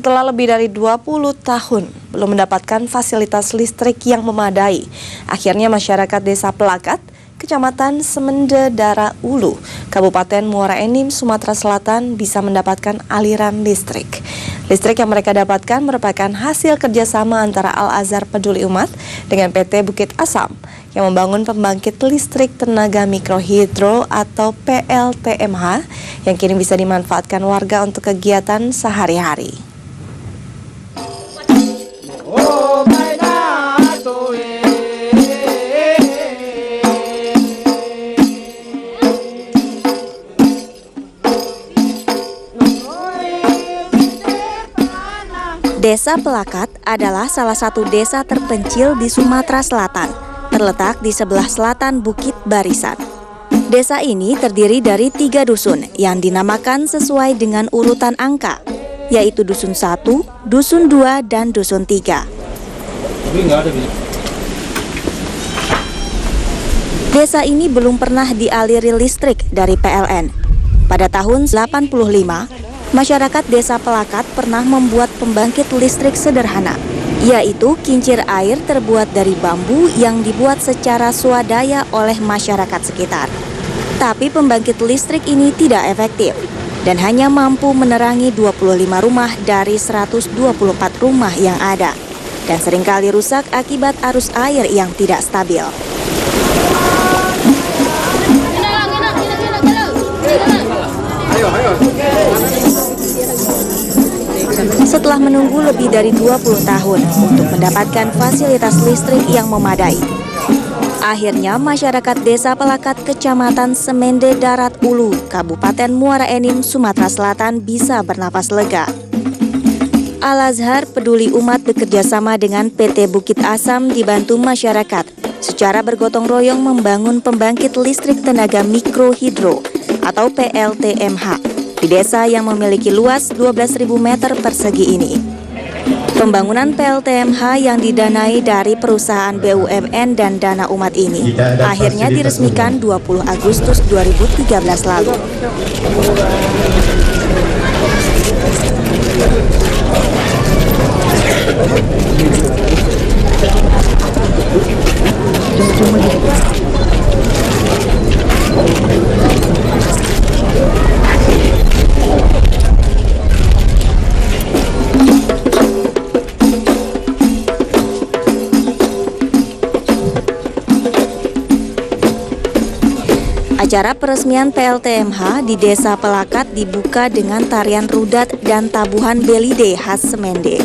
Setelah lebih dari 20 tahun belum mendapatkan fasilitas listrik yang memadai, akhirnya masyarakat Desa Pelakat, Kecamatan Semende Dara Ulu, Kabupaten Muara Enim, Sumatera Selatan bisa mendapatkan aliran listrik. Listrik yang mereka dapatkan merupakan hasil kerjasama antara Al-Azhar Peduli Umat dengan PT Bukit Asam yang membangun pembangkit listrik tenaga mikrohidro atau PLTMH yang kini bisa dimanfaatkan warga untuk kegiatan sehari-hari. Desa Pelakat adalah salah satu desa terpencil di Sumatera Selatan, terletak di sebelah selatan Bukit Barisan. Desa ini terdiri dari 3 dusun yang dinamakan sesuai dengan urutan angka, yaitu Dusun 1, Dusun 2, dan Dusun 3. Desa ini belum pernah dialiri listrik dari PLN. Pada tahun 85, masyarakat Desa Pelakat pernah membuat pembangkit listrik sederhana, yaitu kincir air terbuat dari bambu yang dibuat secara swadaya oleh masyarakat sekitar. Tapi pembangkit listrik ini tidak efektif dan hanya mampu menerangi 25 rumah dari 124 rumah yang ada, dan seringkali rusak akibat arus air yang tidak stabil. Setelah menunggu lebih dari 20 tahun untuk mendapatkan fasilitas listrik yang memadai, akhirnya masyarakat Desa Pelakat, Kecamatan Semende Darat Ulu, Kabupaten Muara Enim, Sumatera Selatan bisa bernapas lega. Al-Azhar Peduli Umat bekerjasama dengan PT Bukit Asam dibantu masyarakat secara bergotong royong membangun pembangkit listrik tenaga mikrohidro atau PLTMH di desa yang memiliki luas 12.000 meter persegi ini. Pembangunan PLTMH yang didanai dari perusahaan BUMN dan dana umat ini akhirnya diresmikan 20 Agustus 2013 lalu. Acara peresmian PLTMH di Desa Pelakat dibuka dengan tarian rudat dan tabuhan belide khas Semende.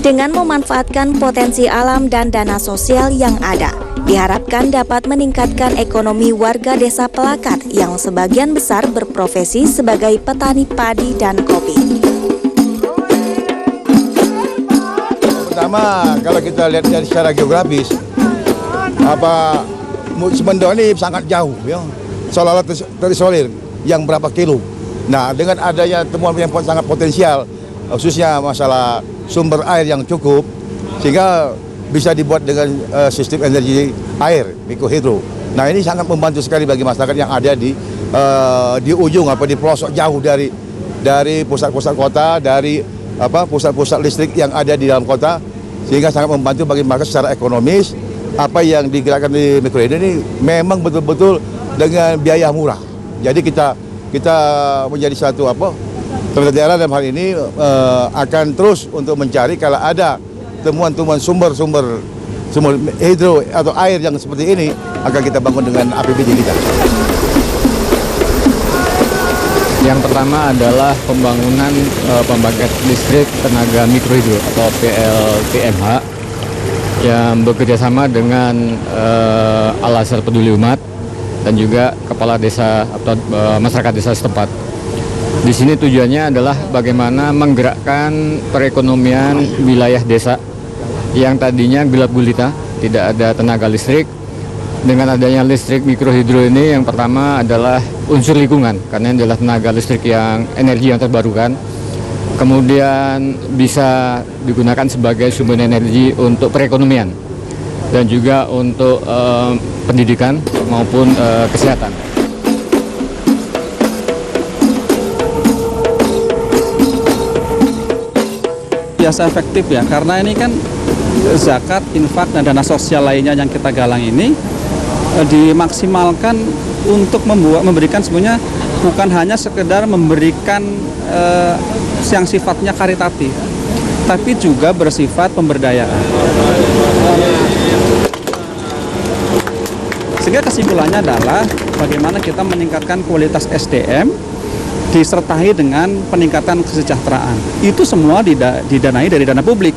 Dengan memanfaatkan potensi alam dan dana sosial yang ada, diharapkan dapat meningkatkan ekonomi warga Desa Pelakat yang sebagian besar berprofesi sebagai petani padi dan kopi. Pertama, kalau kita lihat dari secara geografis, Semendo ini sangat jauh, ya, seolah-olah terisolir yang berapa kilo. Nah, dengan adanya temuan yang sangat potensial, khususnya masalah sumber air yang cukup, sehingga bisa dibuat dengan sistem energi air mikrohidro. Nah, ini sangat membantu sekali bagi masyarakat yang ada di ujung di pelosok jauh dari pusat-pusat kota, dari pusat-pusat listrik yang ada di dalam kota, sehingga sangat membantu bagi masyarakat secara ekonomis. Apa yang digerakkan di mikrohidro ini memang betul-betul dengan biaya murah. Jadi kita menjadi satu pemerintah daerah dalam hal ini akan terus untuk mencari kalau ada temuan-temuan sumber hidro atau air yang seperti ini akan kita bangun dengan APBD kita. Yang pertama adalah pembangunan pembangkit listrik tenaga mikrohidro atau PLTMH yang bekerjasama dengan Al-Azhar Peduli Umat dan juga kepala desa atau masyarakat desa setempat. Di sini tujuannya adalah bagaimana menggerakkan perekonomian wilayah desa yang tadinya gelap gulita, tidak ada tenaga listrik. Dengan adanya listrik mikrohidro ini, yang pertama adalah unsur lingkungan, karena ini adalah tenaga listrik yang energi yang terbarukan. Kemudian bisa digunakan sebagai sumber energi untuk perekonomian dan juga untuk pendidikan maupun kesehatan. biasa efektif ya, karena ini kan zakat, infak, dan dana sosial lainnya yang kita galang ini dimaksimalkan untuk memberikan sebenarnya bukan hanya sekedar memberikan yang sifatnya karitatif, tapi juga bersifat pemberdayaan. Sehingga kesimpulannya adalah bagaimana kita meningkatkan kualitas SDM disertai dengan peningkatan kesejahteraan. Itu semua didanai dari dana publik,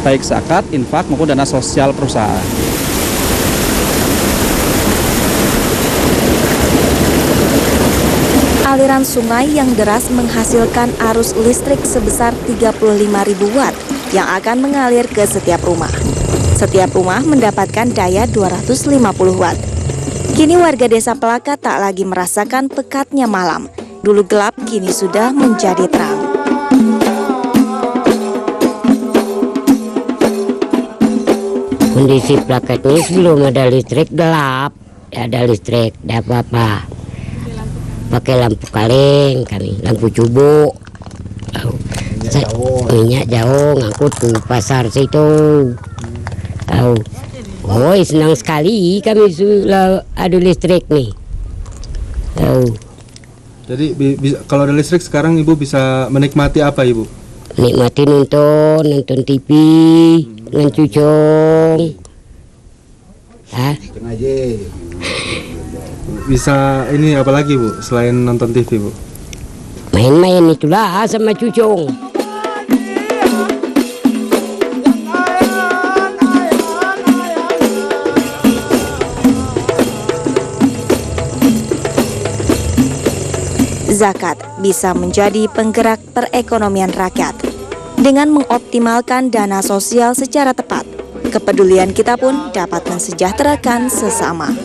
baik zakat, infak maupun dana sosial perusahaan. Aliran sungai yang deras menghasilkan arus listrik sebesar 35.000 watt yang akan mengalir ke setiap rumah. Setiap rumah mendapatkan daya 250 watt. Kini warga Desa Pelakat tak lagi merasakan pekatnya malam. Dulu gelap, kini sudah menjadi terang. Kondisi Pelakat ini sebelum ada listrik gelap, tidak ada listrik, tidak apa-apa. Pakai lampu kaleng kami, lampu cubo. Minyak jauh, ngangkut ke pasar situ. Tahu. Oh, senang sekali kami sudah ada listrik nih. Tahu. Jadi kalau ada listrik sekarang Ibu bisa menikmati apa Ibu? Nikmati nonton TV, dengan cucung. Hah? Bisa ini apa lagi Bu selain nonton TV Bu? Main-main itulah sama cucung. Zakat bisa menjadi penggerak perekonomian rakyat. Dengan mengoptimalkan dana sosial secara tepat, kepedulian kita pun dapat mensejahterakan sesama.